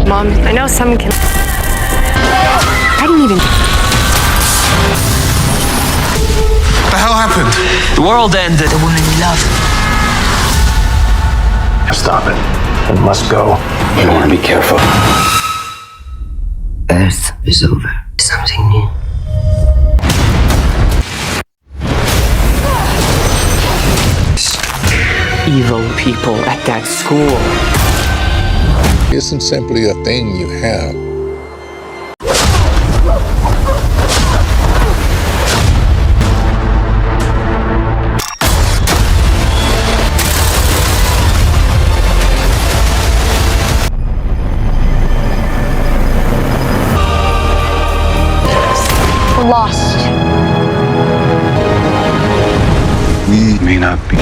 Mom, I know some can. I didn't even. What the hell happened? The world ended. The woman you love. Stop it. It must go. You want to be careful. Earth is over. Something new. Evil people at that school. It isn't simply a thing you have. We're lost. We may not be.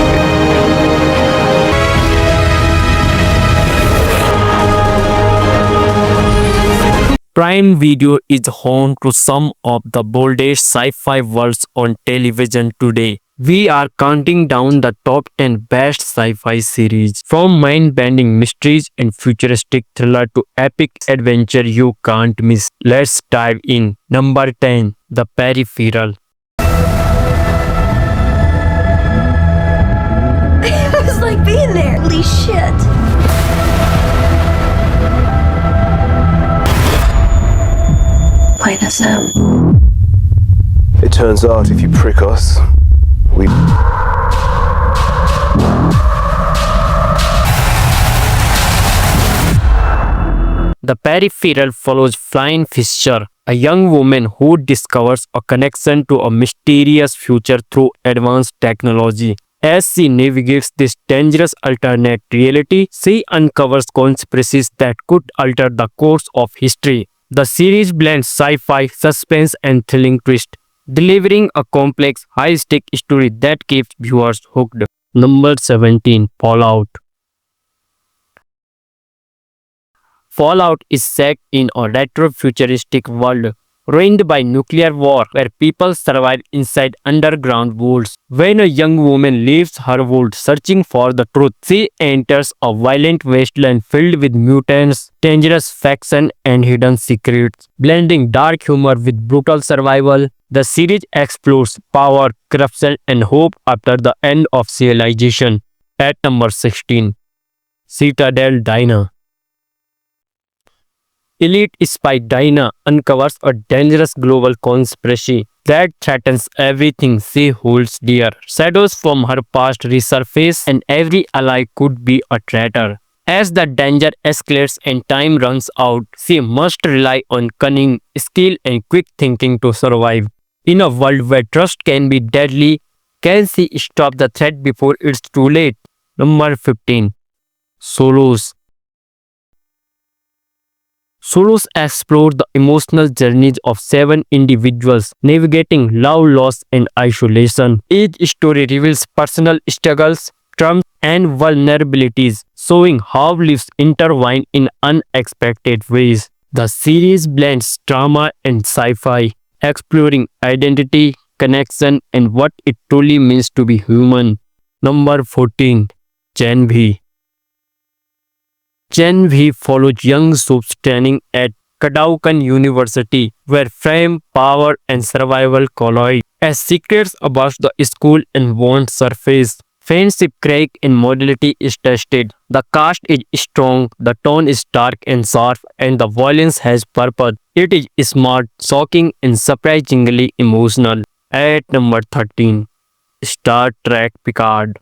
Prime Video is home to some of the boldest sci-fi worlds on television today. We are counting down the top 10 best sci-fi series. From mind-bending mysteries and futuristic thriller to epic adventure you can't miss. Let's dive in. Number 10. The Peripheral. It was like being there. Holy shit. Play the sound. It turns out if you prick us, we... The Peripheral follows Flynn Fisher, a young woman who discovers a connection to a mysterious future through advanced technology. As she navigates this dangerous alternate reality, she uncovers conspiracies that could alter the course of history. The series blends sci-fi, suspense, and thrilling twist, delivering a complex, high-stake story that keeps viewers hooked. Number 17. Fallout. Fallout is set in a retro-futuristic world ruined by nuclear war where people survive inside underground worlds. When a young woman leaves her world searching for the truth, she enters a violent wasteland filled with mutants, dangerous factions, and hidden secrets. Blending dark humor with brutal survival, the series explores power, corruption, and hope after the end of civilization. At number 16. Citadel Dyna. Elite spy Dyna uncovers a dangerous global conspiracy that threatens everything she holds dear. Shadows from her past resurface and every ally could be a traitor. As the danger escalates and time runs out, she must rely on cunning, skill, and quick thinking to survive. In a world where trust can be deadly, can she stop the threat before it's too late? Number 15. Solos. Solos explore the emotional journeys of 7 individuals navigating love, loss, and isolation. Each story reveals personal struggles, triumphs, and vulnerabilities, showing how lives intertwine in unexpected ways. The series blends drama and sci-fi, exploring identity, connection, and what it truly means to be human. Number 14. Gen V. Gen V follows young soups training at Kadaukan University, where fame, power, and survival collide. As secrets about the school and bond surface, friendship crack and morality is tested. The cast is strong, the tone is dark and sharp, and the violence has purpose. It is smart, shocking, and surprisingly emotional. At number 13. Star Trek Picard.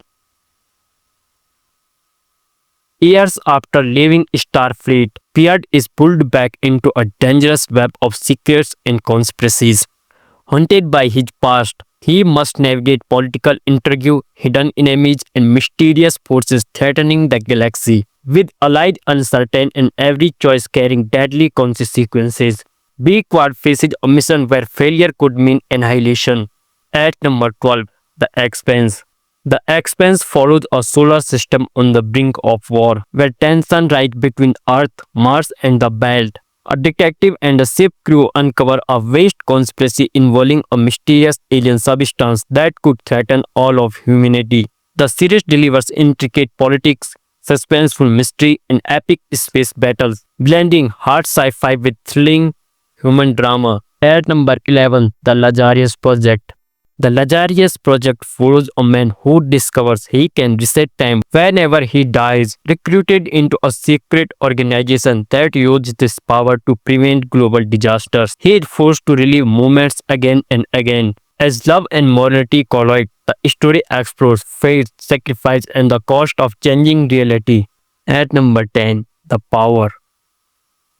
Years after leaving Starfleet, Picard is pulled back into a dangerous web of secrets and conspiracies. Haunted by his past, he must navigate political intrigue, hidden enemies, and mysterious forces threatening the galaxy. With allied uncertain and every choice carrying deadly consequences, Picard faces a mission where failure could mean annihilation. At number 12. The Expanse. The Expanse follows a solar system on the brink of war, where tension rises between Earth, Mars, and the Belt. A detective and a ship crew uncover a vast conspiracy involving a mysterious alien substance that could threaten all of humanity. The series delivers intricate politics, suspenseful mystery, and epic space battles, blending hard sci-fi with thrilling human drama. At number 11, The Lazarus Project. The Lazarus Project follows a man who discovers he can reset time whenever he dies, recruited into a secret organization that uses this power to prevent global disasters. He is forced to relive moments again and again. As love and morality collide, the story explores faith, sacrifice, and the cost of changing reality. At number 10, The Power.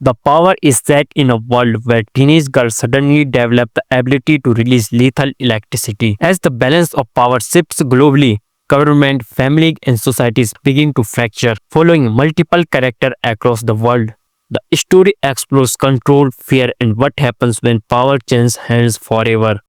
The Power is set in a world where teenage girls suddenly develop the ability to release lethal electricity. As the balance of power shifts globally, government, family, and societies begin to fracture, following multiple characters across the world. The story explores control, fear, and what happens when power changes hands forever.